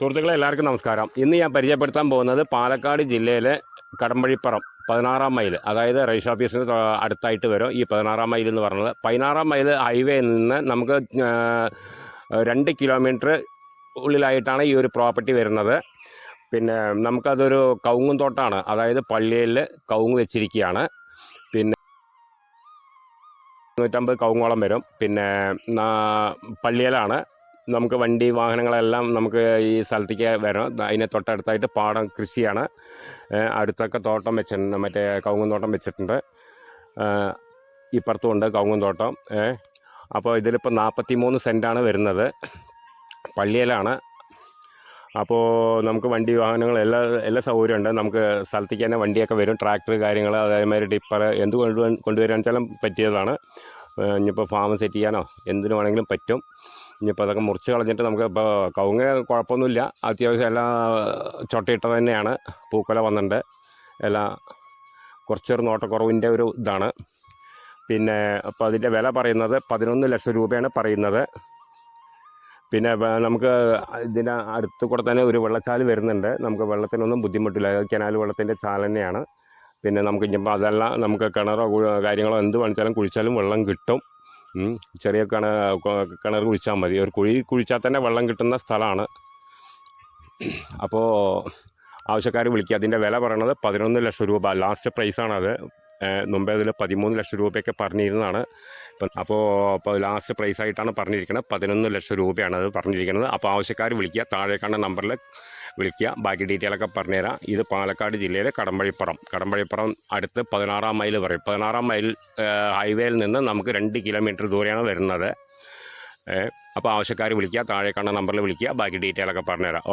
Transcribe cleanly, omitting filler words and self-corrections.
സുഹൃത്തുക്കളെ എല്ലാവർക്കും നമസ്കാരം. ഇന്ന് ഞാൻ പരിചയപ്പെടുത്താൻ പോകുന്നത് പാലക്കാട് ജില്ലയിലെ കടമ്പഴിപ്പുറം 16-ാം മൈൽ, അതായത് രജിസ്റ്റർ ഓഫീസിന് അടുത്തായിട്ട് വരും ഈ 16-ാം മൈൽ എന്ന് പറയുന്നത്. 16-ാം മൈൽ ഹൈവേയിൽ നിന്ന് നമുക്ക് 2 കിലോമീറ്റർ ഉള്ളിലായിട്ടാണ് ഈ ഒരു പ്രോപ്പർട്ടി വരുന്നത്. പിന്നെ നമുക്കതൊരു കവുങ്ങും തോട്ടമാണ്, അതായത് പള്ളിയിൽ കവുങ്ങ് വെച്ചിരിക്കുകയാണ്. പിന്നെ 150 കവുങ്ങോളം വരും. പിന്നെ പള്ളിയിലാണ് നമുക്ക് വണ്ടി വാഹനങ്ങളെല്ലാം നമുക്ക് ഈ സ്ഥലത്തേക്ക് വരും. അതിനെ തൊട്ടടുത്തായിട്ട് പാടം കൃഷിയാണ്. അടുത്തൊക്കെ തോട്ടം വെച്ചിട്ടുണ്ട്, മറ്റേ കവുങ്ങും തോട്ടം വെച്ചിട്ടുണ്ട്. ഇപ്പുറത്തുമുണ്ട് കവുങ്ങും തോട്ടം. അപ്പോൾ ഇതിലിപ്പോൾ 43 സെൻറ്റാണ് വരുന്നത്. പള്ളിയിലാണ്. അപ്പോൾ നമുക്ക് വണ്ടി വാഹനങ്ങൾ എല്ലാ സൗകര്യമുണ്ട്. നമുക്ക് സ്ഥലത്തേക്ക് തന്നെ വണ്ടിയൊക്കെ വരും, ട്രാക്ടർ കാര്യങ്ങൾ, അതേമാതിരി ടിപ്പർ എന്ത് കൊണ്ടുവരാൻ വെച്ചാലും പറ്റിയതാണ്. ഇനിയിപ്പോൾ ഫാം സെറ്റ് ചെയ്യാനോ എന്തിനു വേണമെങ്കിലും പറ്റും. ഇനിയിപ്പോൾ അതൊക്കെ മുറിച്ച് കളഞ്ഞിട്ട് നമുക്ക് ഇപ്പോൾ കവുങ്ങ് കുഴപ്പമൊന്നുമില്ല, അത്യാവശ്യം എല്ലാം ചൊട്ടയിട്ട തന്നെയാണ്. പൂക്കൊല വന്നിട്ടുണ്ട്. എല്ലാം കുറച്ചൊരു നോട്ടക്കുറവിൻ്റെ ഒരു ഇതാണ്. പിന്നെ അപ്പോൾ അതിൻ്റെ വില പറയുന്നത് 11 ലക്ഷം രൂപയാണ് പറയുന്നത്. പിന്നെ നമുക്ക് ഇതിന് അടുത്ത് കൂടെ തന്നെ ഒരു വെള്ളച്ചാല് വരുന്നുണ്ട്. നമുക്ക് വെള്ളത്തിനൊന്നും ബുദ്ധിമുട്ടില്ല, കനാൽ വെള്ളത്തിൻ്റെ ചാൽ തന്നെയാണ്. പിന്നെ നമുക്ക് ഇനിയിപ്പോൾ അതെല്ലാം നമുക്ക് കിണറോ കാര്യങ്ങളോ എന്ത് വേണിച്ചാലും കുഴിച്ചാലും വെള്ളം കിട്ടും. ചെറിയ കിണർ കുഴിച്ചാൽ മതി. ഒരു കുഴി കുഴിച്ചാൽ തന്നെ വെള്ളം കിട്ടുന്ന സ്ഥലമാണ്. അപ്പോൾ ആവശ്യക്കാർ വിളിക്കുക. അതിൻ്റെ വില പറയണത് 11 ലക്ഷം രൂപ ലാസ്റ്റ് പ്രൈസാണത്. മുമ്പേ അതിൽ 13 ലക്ഷം രൂപയൊക്കെ പറഞ്ഞിരുന്നതാണ്. അപ്പോൾ ലാസ്റ്റ് പ്രൈസായിട്ടാണ് പറഞ്ഞിരിക്കുന്നത്. 11 ലക്ഷം രൂപയാണ് അത് പറഞ്ഞിരിക്കുന്നത്. അപ്പോൾ ആവശ്യക്കാർ വിളിക്കുക, താഴെ കാണുന്ന നമ്പറിൽ വിളിക്കുക. ബാക്കി ഡീറ്റെയിലൊക്കെ പറഞ്ഞുതരാം. ഇത് പാലക്കാട് ജില്ലയിലെ കടമ്പഴിപ്പുറം അടുത്ത് 16-ാം മൈൽ പറയും. 16-ാം മൈൽ ഹൈവേയിൽ നിന്ന് നമുക്ക് 2 കിലോമീറ്റർ ദൂരെയാണ് വരുന്നത്. അപ്പോൾ ആവശ്യക്കാർ വിളിക്കുക, താഴെ കാണുന്ന നമ്പറിൽ വിളിക്കുക. ബാക്കി ഡീറ്റെയിലൊക്കെ പറഞ്ഞുതരാം.